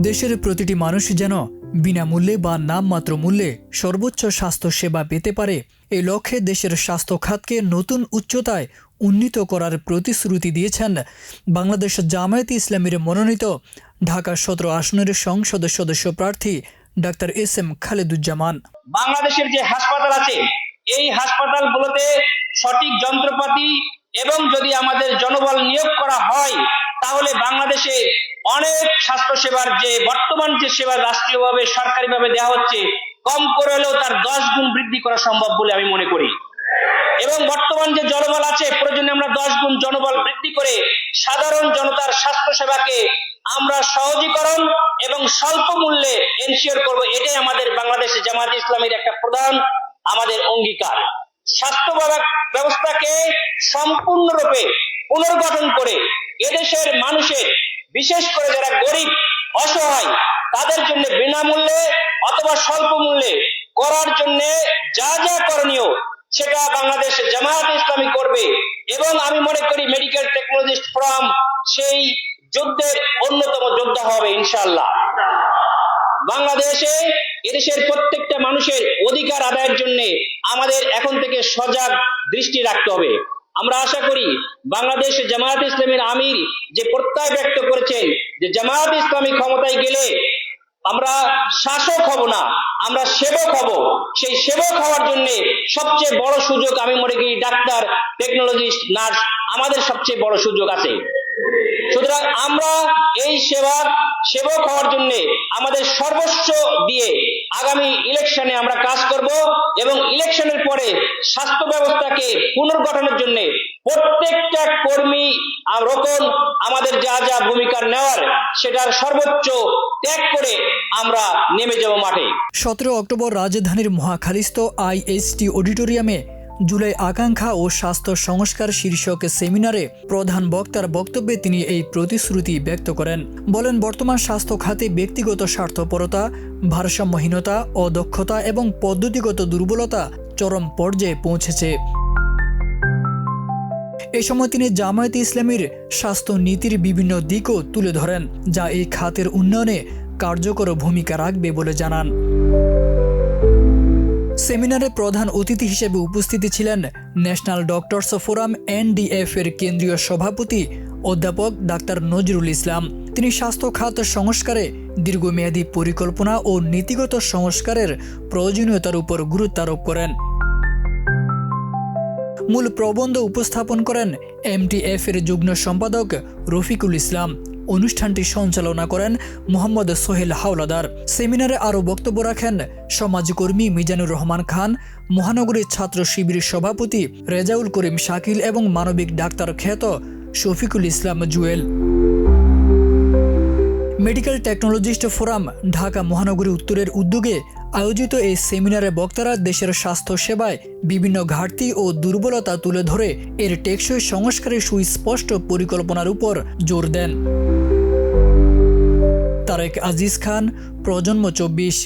দেশের প্রতিটি মানুষ যেন বিনামূল্যে বা নামমাত্র মূল্যে সর্বোচ্চ স্বাস্থ্য সেবা পেতে পারে, এই লক্ষ্যে দেশের স্বাস্থ্য খাতকে নতুন উচ্চতায় উন্নীত করার প্রতিশ্রুতি দিয়েছেন বাংলাদেশ জামায়াতে ইসলামীর মনোনীত ঢাকা ১৭ আসনের সংসদ সদস্য প্রার্থী ডাক্তার এস.এম. খালেদুজ্জামান। বাংলাদেশের যে হাসপাতাল আছে, এই হাসপাতালগুলোতে সঠিক যন্ত্রপাতি এবং যদি আমাদের জনবল নিয়োগ করা হয়, তাহলে বাংলাদেশে অনেক স্বাস্থ্য সেবার যে বর্তমান যে সেবা রাষ্ট্রীয়ভাবে সরকারিভাবে দেওয়া হচ্ছে, কম করে হলেও তার 10 গুণ বৃদ্ধি করা সম্ভব বলে আমি মনে করি। এবং বর্তমান যে জনবল আছে, প্রয়োজনে আমরা 10 গুণ জনবল বৃদ্ধি করে সাধারণ জনতার স্বাস্থ্য সেবাকে আমরা সহজীকরণ এবং স্বল্প মূল্যে এনশিওর করব। এটাই আমাদের বাংলাদেশ জামায়াতে ইসলামীর একটা প্রধান আমাদের অঙ্গীকার। স্বাস্থ্য ব্যবস্থাকে সম্পূর্ণরূপে পুনর্গঠন করে এদেশের মানুষের, বিশেষ করে যারা গরিব অসহায়, তাদের জন্য বিনামূল্যে অথবা স্বল্প মূল্যে করার জন্য যা যা করণীয় সেটা বাংলাদেশ জামায়াতে ইসলামী করবে। এবং আমি মনে করি মেডিকেল টেকনোলজিস্ট ফোরাম সেই যুদ্ধের অন্যতম যোদ্ধা হবে ইনশাআল্লাহ। বাংলাদেশে এদেশের প্রত্যেকটা মানুষের অধিকার আদায়ের জন্য আমাদের এখন থেকে সজাগ দৃষ্টি রাখতে হবে। আমরা আশা করি বাংলাদেশ জামায়াতে ইসলামীর আমির যে প্রত্যয় ব্যক্ত করেছেন যে জামায়াতে ইসলামী ক্ষমতায় গেলে আমরা শাসক হব না, আমরা সেবক হব। সেই সেবক হওয়ার জন্য সবচেয়ে বড় সুযোগ আমি মনে করি ডাক্তার, টেকনোলজিস্ট, নার্স আমাদের সবচেয়ে বড় সুযোগ আছে। সুতরাং আমরা এই সেবক হওয়ার জন্য আমাদের সর্বস্ব দিয়ে আগামী ইলেকশনে আমরা কাজ করব এবং ইলেকশনের পরে স্বাস্থ্য ব্যবস্থাকে পুনর্গঠনের জন্য প্রত্যেকটা কর্মী রকম আমাদের যা যা ভূমিকা নেওয়ার সেটার সর্বোচ্চ ত্যাগ করে আমরা নেমে যাব মাঠে। ১৭ অক্টোবর রাজধানীর মহাখালীস্থ আইএসটি অডিটোরিয়ামে জুলাই আকাঙ্ক্ষা ও স্বাস্থ্য সংস্কার শীর্ষক সেমিনারে প্রধান বক্তার বক্তব্যে তিনি এই প্রতিশ্রুতি ব্যক্ত করেন। বলেন, বর্তমান স্বাস্থ্য খাতে ব্যক্তিগত স্বার্থপরতা, ভারসাম্যহীনতা, অদক্ষতা এবং পদ্ধতিগত দুর্বলতা চরম পর্যায়ে পৌঁছেছে। এ সময় তিনি জামায়াতে ইসলামীর স্বাস্থ্য নীতির বিভিন্ন দিকও তুলে ধরেন, যা এই খাতের উন্নয়নে কার্যকর ভূমিকা রাখবে বলে জানান। সেমিনারে প্রধান অতিথি হিসেবে উপস্থিত ছিলেন ন্যাশনাল ডক্টরস ফোরাম NDF এর কেন্দ্রীয় সভাপতি অধ্যাপক ডাক্তার নজরুল ইসলাম। তিনি স্বাস্থ্য খাত সংস্কারে দীর্ঘমেয়াদী পরিকল্পনা ও নীতিগত সংস্কারের প্রয়োজনীয়তার উপর গুরুত্ব আরোপ করেন। মূল প্রবন্ধ উপস্থাপন করেন MTF এর যুগ্ম সম্পাদক রফিকুল ইসলাম। অনুষ্ঠানটি সঞ্চালনা করেন মোহাম্মদ সোহেল হাওলাদার। সেমিনারে আরও বক্তব্য রাখেন সমাজকর্মী মিজানুর রহমান খান, মহানগরী ছাত্র শিবির সভাপতি রেজাউল করিম শাকিল এবং মানবিক ডাক্তার খ্যাত Shafiqul Islam Jewel. Medical technologist forum Dhaka মহানগরী উত্তরের উদ্যোগে আয়োজিত এই সেমিনারে বক্তারা দেশের স্বাস্থ্য সেবায় বিভিন্ন ঘাটতি ও দুর্বলতা তুলে ধরে এর টেকসই সংস্কারের সুস্পষ্ট পরিকল্পনার উপর জোর দেন। তারেক আজিজ খান, প্রজন্ম 24।